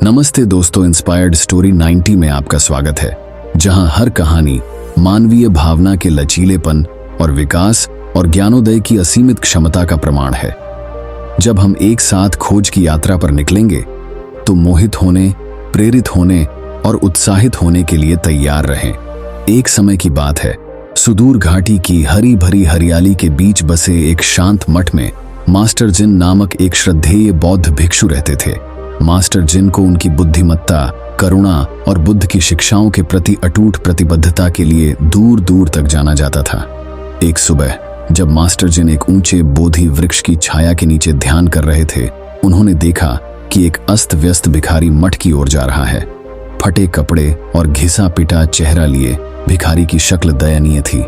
नमस्ते दोस्तों, inspired story 90 में आपका स्वागत है, जहां हर कहानी मानवीय भावना के लचीलेपन और विकास और ज्ञानोदय की असीमित क्षमता का प्रमाण है। जब हम एक साथ खोज की यात्रा पर निकलेंगे तो मोहित होने, प्रेरित होने और उत्साहित होने के लिए तैयार रहें। एक समय की बात है, सुदूर घाटी की हरी भरी हरियाली के बीच बसे एक शांत मठ में मास्टर जिन नामक एक श्रद्धेय बौद्ध भिक्षु रहते थे। मास्टर जिन को उनकी बुद्धिमत्ता, करुणा और बुद्ध की शिक्षाओं के प्रति अटूट प्रतिबद्धता के लिए दूर दूर तक जाना जाता था। एक सुबह जब मास्टर जिन एक ऊंचे बोधि वृक्ष की छाया के नीचे ध्यान कर रहे थे, उन्होंने देखा कि एक अस्त व्यस्त भिखारी मठ की ओर जा रहा है। फटे कपड़े और घिसा पिटा चेहरा लिए भिखारी की शक्ल दयनीय थी।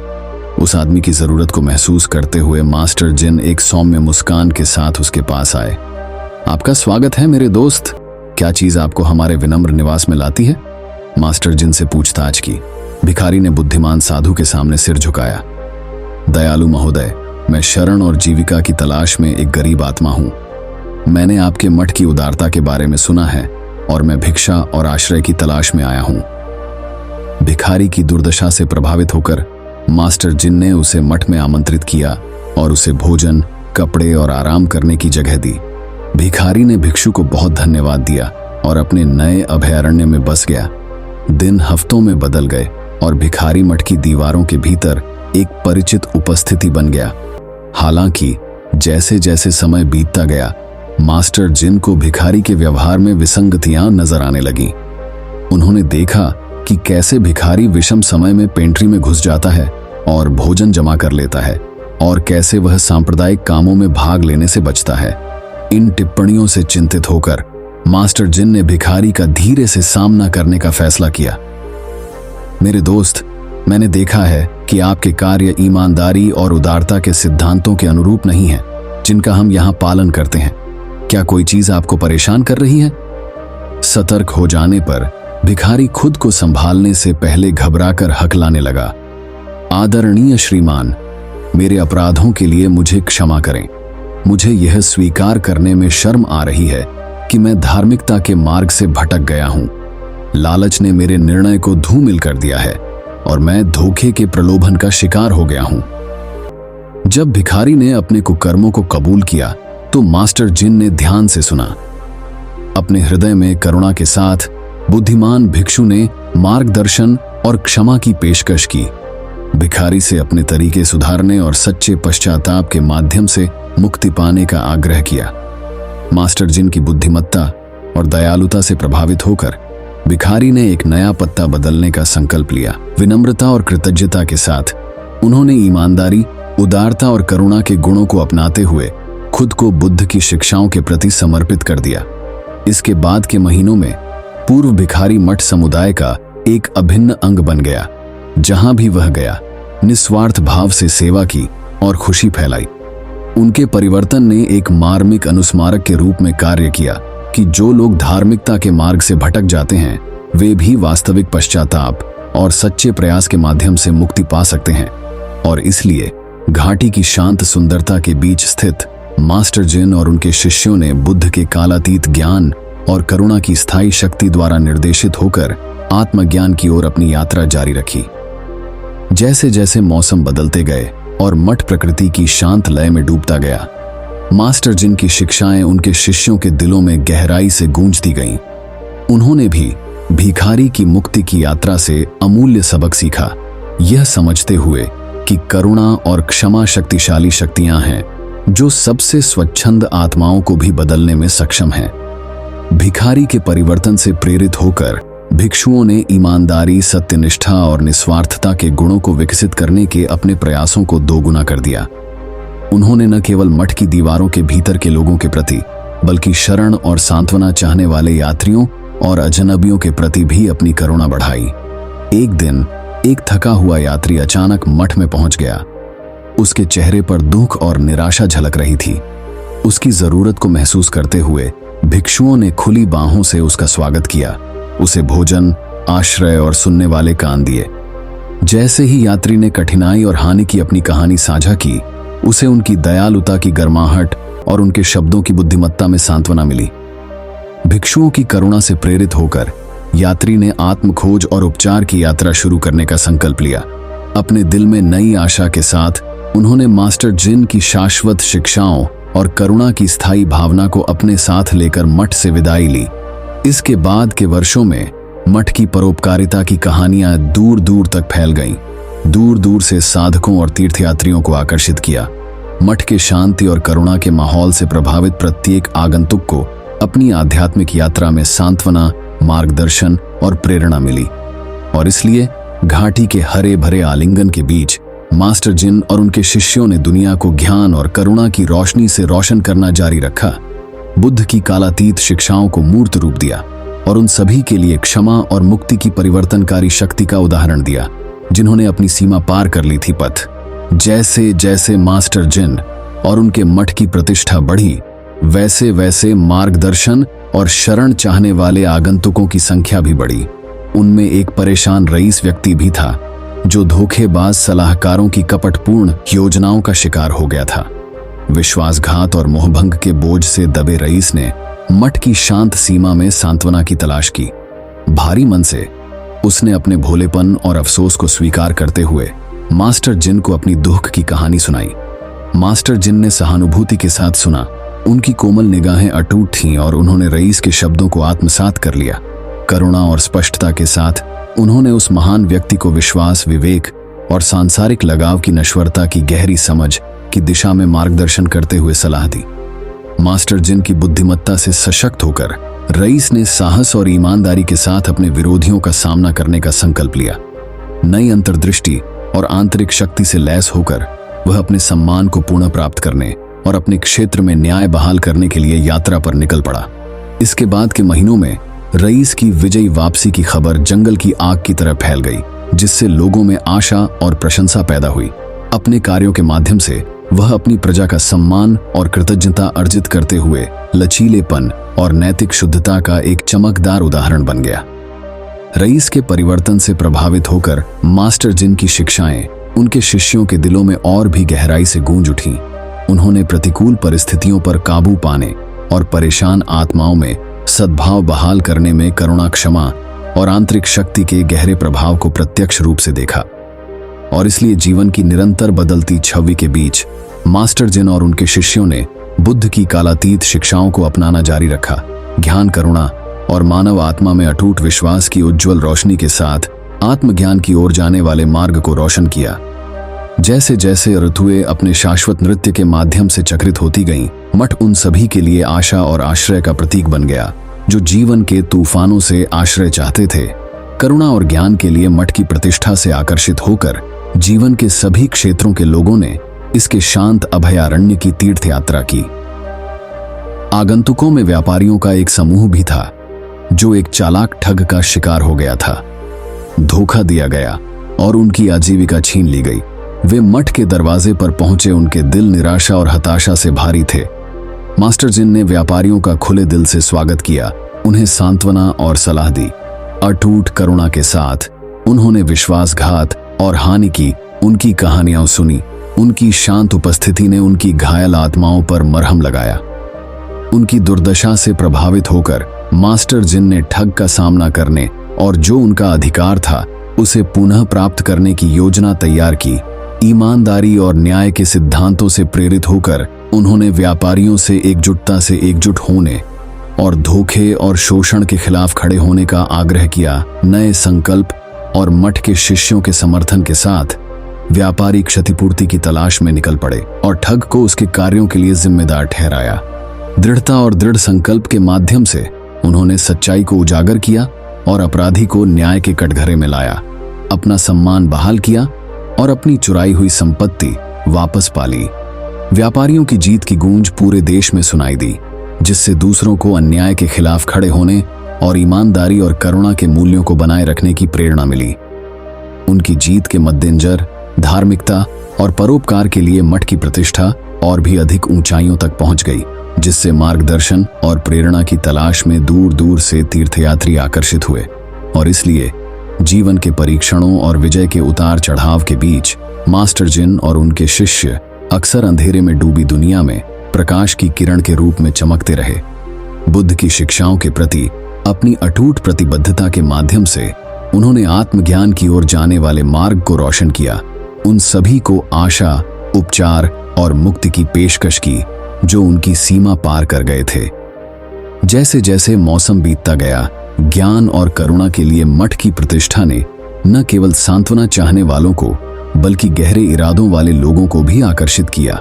उस आदमी की जरूरत को महसूस करते हुए मास्टर जिन एक सौम्य मुस्कान के साथ उसके पास आए। आपका स्वागत है मेरे दोस्त, क्या चीज आपको हमारे विनम्र निवास में लाती है? मास्टर जिन से पूछताछ की। भिखारी ने बुद्धिमान साधु के सामने सिर झुकाया। दयालु महोदय, मैं शरण और जीविका की तलाश में एक गरीब आत्मा हूं। मैंने आपके मठ की उदारता के बारे में सुना है और मैं भिक्षा और आश्रय की तलाश में आया हूं। भिखारी की दुर्दशा से प्रभावित होकर मास्टर जिन ने उसे मठ में आमंत्रित किया और उसे भोजन, कपड़े और आराम करने की जगह दी। भिखारी ने भिक्षु को बहुत धन्यवाद दिया और अपने नए अभयारण्य में बस गया। दिन हफ्तों में बदल गए और भिखारी मठ की दीवारों के भीतर एक परिचित उपस्थिति बन गया। हालांकि जैसे जैसे समय बीतता गया, मास्टर जिन को भिखारी के व्यवहार में विसंगतियां नजर आने लगीं। उन्होंने देखा कि कैसे भिखारी विषम समय में पेंट्री में घुस जाता है और भोजन जमा कर लेता है, और कैसे वह सांप्रदायिक कामों में भाग लेने से बचता है। इन टिप्पणियों से चिंतित होकर मास्टर जिन ने भिखारी का धीरे से सामना करने का फैसला किया। मेरे दोस्त, मैंने देखा है कि आपके कार्य ईमानदारी और उदारता के सिद्धांतों के अनुरूप नहीं है, जिनका हम यहाँ पालन करते हैं। क्या कोई चीज आपको परेशान कर रही है? सतर्क हो जाने पर भिखारी खुद को संभालने से पहले घबराकर हकलाने लगा। आदरणीय श्रीमान, मेरे अपराधों के लिए मुझे क्षमा करें। मुझे यह स्वीकार करने में शर्म आ रही है कि मैं धार्मिकता के मार्ग से भटक गया हूं। लालच ने मेरे निर्णय को धूमिल कर दिया है और मैं धोखे के प्रलोभन का शिकार हो गया हूं। जब भिखारी ने अपने कुकर्मों को कबूल किया तो मास्टर जिन ने ध्यान से सुना। अपने हृदय में करुणा के साथ बुद्धिमान भिक्षु ने मार्गदर्शन और क्षमा की पेशकश की। भिखारी से अपने तरीके सुधारने और सच्चे पश्चाताप के माध्यम से मुक्ति पाने का आग्रह किया। मास्टर जिन की बुद्धिमत्ता और दयालुता से प्रभावित होकर भिखारी ने एक नया पत्ता बदलने का संकल्प लिया। विनम्रता और कृतज्ञता के साथ उन्होंने ईमानदारी, उदारता और करुणा के गुणों को अपनाते हुए खुद को बुद्ध की शिक्षाओं के प्रति समर्पित कर दिया। इसके बाद के महीनों में पूर्व भिखारी मठ समुदाय का एक अभिन्न अंग बन गया। जहां भी वह गया, निस्वार्थ भाव से सेवा की और खुशी फैलाई। उनके परिवर्तन ने एक मार्मिक अनुस्मारक के रूप में कार्य किया कि जो लोग धार्मिकता के मार्ग से भटक जाते हैं, वे भी वास्तविक पश्चाताप और सच्चे प्रयास के माध्यम से मुक्ति पा सकते हैं। और इसलिए घाटी की शांत सुंदरता के बीच स्थित मास्टर जिन और उनके शिष्यों ने बुद्ध के कालातीत ज्ञान और करुणा की स्थायी शक्ति द्वारा निर्देशित होकर आत्मज्ञान की ओर अपनी यात्रा जारी रखी। जैसे जैसे मौसम बदलते गए और मठ प्रकृति की शांत लय में डूबता गया, मास्टर जिन की शिक्षाएं उनके शिष्यों के दिलों में गहराई से गूंजती गईं। उन्होंने भी भिखारी की मुक्ति की यात्रा से अमूल्य सबक सीखा, यह समझते हुए कि करुणा और क्षमा शक्तिशाली शक्तियां हैं जो सबसे स्वच्छंद आत्माओं को भी बदलने में सक्षम हैं। भिखारी के परिवर्तन से प्रेरित होकर भिक्षुओं ने ईमानदारी, सत्यनिष्ठा और निस्वार्थता के गुणों को विकसित करने के अपने प्रयासों को दोगुना कर दिया। उन्होंने न केवल मठ की दीवारों के भीतर के लोगों के प्रति, बल्कि शरण और सांत्वना चाहने वाले यात्रियों और अजनबियों के प्रति भी अपनी करुणा बढ़ाई। एक दिन एक थका हुआ यात्री अचानक मठ में पहुंच गया। उसके चेहरे पर दुख और निराशा झलक रही थी। उसकी जरूरत को महसूस करते हुए भिक्षुओं ने खुली बाहों से उसका स्वागत किया। उसे भोजन, आश्रय और सुनने वाले कान दिए। जैसे ही यात्री ने कठिनाई और हानि की अपनी कहानी साझा की, उसे उनकी दयालुता की गर्माहट और उनके शब्दों की बुद्धिमत्ता में सांत्वना मिली। भिक्षुओं की करुणा से प्रेरित होकर यात्री ने आत्मखोज और उपचार की यात्रा शुरू करने का संकल्प लिया। अपने दिल में नई आशा के साथ उन्होंने मास्टर जिन की शाश्वत शिक्षाओं और करुणा की स्थायी भावना को अपने साथ लेकर मठ से विदाई ली। इसके बाद के वर्षों में मठ की परोपकारिता की कहानियां दूर दूर तक फैल गईं, दूर दूर से साधकों और तीर्थयात्रियों को आकर्षित किया। मठ के शांति और करुणा के माहौल से प्रभावित प्रत्येक आगंतुक को अपनी आध्यात्मिक यात्रा में सांत्वना, मार्गदर्शन और प्रेरणा मिली। और इसलिए घाटी के हरे भरे आलिंगन के बीच मास्टर जिन और उनके शिष्यों ने दुनिया को ज्ञान और करुणा की रोशनी से रोशन करना जारी रखा। बुद्ध की कालातीत शिक्षाओं को मूर्त रूप दिया और उन सभी के लिए क्षमा और मुक्ति की परिवर्तनकारी शक्ति का उदाहरण दिया जिन्होंने अपनी सीमा पार कर ली थी पथ। जैसे जैसे मास्टर जिन और उनके मठ की प्रतिष्ठा बढ़ी, वैसे वैसे मार्गदर्शन और शरण चाहने वाले आगंतुकों की संख्या भी बढ़ी। उनमें एक परेशान रईस व्यक्ति भी था जो धोखेबाज सलाहकारों की कपटपूर्ण योजनाओं का शिकार हो गया था। विश्वासघात और मोहभंग के बोझ से दबे रईस ने मठ की शांत सीमा में सांत्वना की तलाश की। भारी मन से उसने अपने भोलेपन और अफसोस को स्वीकार करते हुए मास्टर जिन को अपनी दुख की कहानी सुनाई। मास्टर जिन ने सहानुभूति के साथ सुना। उनकी कोमल निगाहें अटूट थीं और उन्होंने रईस के शब्दों को आत्मसात कर लिया। करुणा और स्पष्टता के साथ उन्होंने उस महान व्यक्ति को विश्वास, विवेक और सांसारिक लगाव की नश्वरता की गहरी समझ की दिशा में मार्गदर्शन करते हुए सलाह दी। मास्टर जिन की बुद्धिमत्ता से सशक्त होकर रईस ने साहस और ईमानदारी के साथ अपने विरोधियों का सामना करने का संकल्प लिया। नई अंतर्दृष्टि और आंतरिक शक्ति से लैस होकर वह अपने सम्मान को पुनः प्राप्त करने और अपने क्षेत्र में न्याय बहाल करने के लिए यात्रा पर निकल पड़ा। इसके बाद के महीनों में रईस की विजयी वापसी की खबर जंगल की आग की तरह फैल गई, जिससे लोगों में आशा और प्रशंसा पैदा हुई। अपने कार्यों के माध्यम से वह अपनी प्रजा का सम्मान और कृतज्ञता अर्जित करते हुए लचीलेपन और नैतिक शुद्धता का एक चमकदार उदाहरण बन गया। रईस के परिवर्तन से प्रभावित होकर मास्टर जिन की शिक्षाएं उनके शिष्यों के दिलों में और भी गहराई से गूंज उठीं। उन्होंने प्रतिकूल परिस्थितियों पर काबू पाने और परेशान आत्माओं में सद्भाव बहाल करने में करुणा, क्षमा और आंतरिक शक्ति के गहरे प्रभाव को प्रत्यक्ष रूप से देखा। और इसलिए जीवन की निरंतर बदलती छवि के बीच मास्टर जिन और उनके शिष्यों ने बुद्ध की कालातीत शिक्षाओं को अपनाना जारी रखा। ज्ञान, करुणा और मानव आत्मा में अटूट विश्वास की उज्जवल रोशनी के साथ आत्मज्ञान की ओर जाने वाले मार्ग को रोशन किया। जैसे जैसे ऋतुएं अपने शाश्वत नृत्य के माध्यम से चक्रित होती गईं, मठ उन सभी के लिए आशा और आश्रय का प्रतीक बन गया जो जीवन के तूफानों से आश्रय चाहते थे। करुणा और ज्ञान के लिए मठ की प्रतिष्ठा से आकर्षित होकर जीवन के सभी क्षेत्रों के लोगों ने इसके शांत अभयारण्य की तीर्थ यात्रा की। आगंतुकों में व्यापारियों का एक समूह भी था जो एक चालाक ठग का शिकार हो गया था। धोखा दिया गया और उनकी आजीविका छीन ली गई। वे मठ के दरवाजे पर पहुंचे, उनके दिल निराशा और हताशा से भारी थे। मास्टर जिन ने व्यापारियों का खुले दिल से स्वागत किया, उन्हें सांत्वना और सलाह दी। अटूट करुणा के साथ उन्होंने विश्वासघात और हानि की उनकी कहानियां सुनी। उनकी शांत उपस्थिति ने उनकी घायल आत्माओं पर मरहम लगाया। उनकी दुर्दशा से प्रभावित होकर मास्टर जिन ने ठग का सामना करने और जो उनका अधिकार था उसे पुनः प्राप्त करने की योजना तैयार की। ईमानदारी और न्याय के सिद्धांतों से प्रेरित होकर उन्होंने व्यापारियों से एकजुट होने और धोखे और शोषण के खिलाफ खड़े होने का आग्रह किया। नए संकल्प और मठ के शिष्यों के समर्थन के साथ व्यापारी क्षतिपूर्ति की तलाश में निकल पड़े और ठग को उसके कार्यों के लिए जिम्मेदार ठहराया। दृढ़ता और दृढ़ संकल्प के माध्यम से उन्होंने सच्चाई को उजागर किया और अपराधी को न्याय के कटघरे में लाया, अपना सम्मान बहाल किया और अपनी चुराई हुई संपत्ति वापस पा ली। व्यापारियों की जीत की गूंज पूरे देश में सुनाई दी, जिससे दूसरों को अन्याय के खिलाफ खड़े होने और ईमानदारी और करुणा के मूल्यों को बनाए रखने की प्रेरणा मिली। उनकी जीत के मद्देनजर धार्मिकता और परोपकार के लिए मठ की प्रतिष्ठा और भी अधिक ऊंचाइयों तक पहुंच गई, जिससे मार्गदर्शन और प्रेरणा की तलाश में दूर दूर से तीर्थयात्री आकर्षित हुए। और इसलिए जीवन के परीक्षणों और विजय के उतार चढ़ाव के बीच मास्टर जिन और उनके शिष्य अक्सर अंधेरे में डूबी दुनिया में प्रकाश की किरण के रूप में चमकते रहे। बुद्ध की शिक्षाओं के प्रति अपनी अटूट प्रतिबद्धता के माध्यम से उन्होंने आत्मज्ञान की ओर जाने वाले मार्ग को रोशन किया। उन सभी को आशा, उपचार और मुक्ति की पेशकश की जो उनकी सीमा पार कर गए थे। जैसे जैसे मौसम बीतता गया, ज्ञान और करुणा के लिए मठ की प्रतिष्ठा ने न केवल सांत्वना चाहने वालों को बल्कि गहरे इरादों वाले लोगों को भी आकर्षित किया।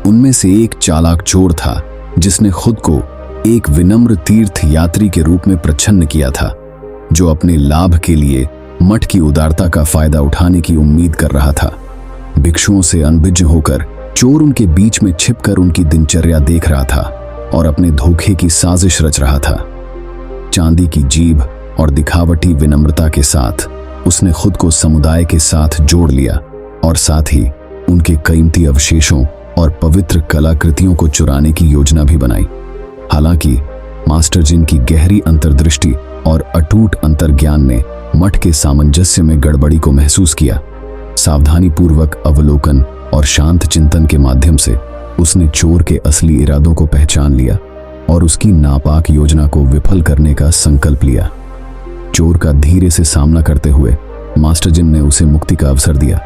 उनमें से एक चालाक चोर था जिसने खुद को एक विनम्र तीर्थ यात्री के रूप में प्रच्छन्न किया था, जो अपने लाभ के लिए मठ की उदारता का फायदा उठाने की उम्मीद कर रहा था। भिक्षुओं से अनभिज्ञ होकर चोर उनके बीच में छिपकर उनकी दिनचर्या देख रहा था और अपने धोखे की साजिश रच रहा था। चांदी की जीभ और दिखावटी विनम्रता के साथ उसने खुद को समुदाय के साथ जोड़ लिया और साथ ही उनके कीमती अवशेषों और पवित्र कलाकृतियों को चुराने की योजना भी बनाई। हालांकि मास्टर जिन की गहरी अंतर्दृष्टि और अटूट अंतर्ज्ञान ने मठ के सामंजस्य में गड़बड़ी को महसूस किया। सावधानी पूर्वक अवलोकन और शांत चिंतन के माध्यम से उसने चोर के असली इरादों को पहचान लिया और उसकी नापाक योजना को विफल करने का संकल्प लिया। चोर का धीरे से सामना करते हुए मास्टर जिन ने उसे मुक्ति का अवसर दिया।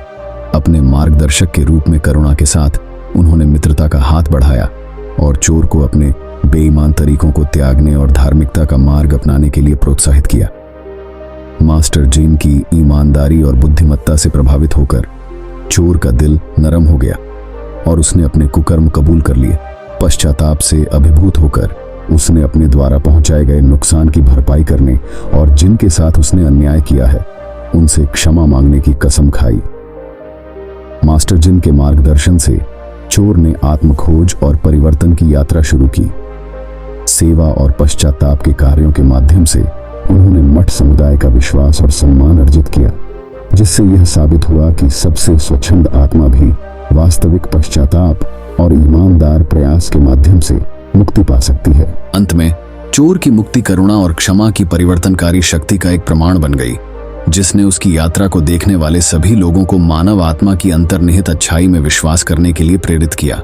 अपने मार्गदर्शक के रूप में करुणा के साथ उन्होंने मित्रता का हाथ बढ़ाया और चोर को अपने बेईमान तरीकों को त्यागने और धार्मिकता का मार्ग अपनाने के लिए प्रोत्साहित किया। मास्टर जिन की ईमानदारी और बुद्धिमत्ता से प्रभावित होकर चोर का दिल नरम हो गया और उसने अपने कुकर्म कबूल कर लिए। पश्चाताप से अभिभूत होकर उसने अपने द्वारा पहुंचाए गए नुकसान की भरपाई करने और जिनके साथ उसने अन्याय किया है उनसे क्षमा मांगने की कसम खाई। मास्टर जिन के मार्गदर्शन से चोर ने आत्मखोज और परिवर्तन की यात्रा शुरू की। सेवा और पश्चाताप के कार्यों के माध्यम से उन्होंने मठ समुदाय का विश्वास और सम्मान अर्जित किया, जिससे यह साबित हुआ कि सबसे स्वच्छंद आत्मा भी वास्तविक पश्चाताप और ईमानदार प्रयास के माध्यम से मुक्ति पा सकती है। अंत में चोर की मुक्ति करुणा और क्षमा की परिवर्तनकारी शक्ति का एक प्रमाण बन गई, जिसने उसकी यात्रा को देखने वाले सभी लोगों को मानव आत्मा की अंतर्निहित अच्छाई में विश्वास करने के लिए प्रेरित किया।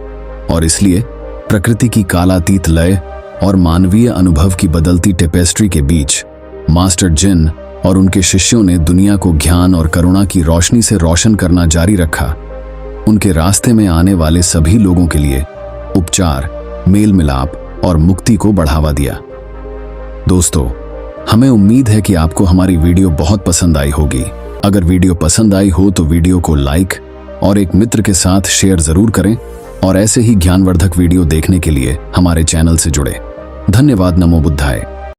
और इसलिए प्रकृति की कालातीत लय और मानवीय अनुभव की बदलती टेपेस्ट्री के बीच मास्टर जिन और उनके शिष्यों ने दुनिया को ज्ञान और करुणा की रोशनी से रोशन करना जारी रखा। उनके रास्ते में आने वाले सभी लोगों के लिए उपचार, मेल मिलाप और मुक्ति को बढ़ावा दिया। दोस्तों, हमें उम्मीद है कि आपको हमारी वीडियो बहुत पसंद आई होगी। अगर वीडियो पसंद आई हो तो वीडियो को लाइक और एक मित्र के साथ शेयर जरूर करें और ऐसे ही ज्ञानवर्धक वीडियो देखने के लिए हमारे चैनल से जुड़े। धन्यवाद। नमो बुद्धाय।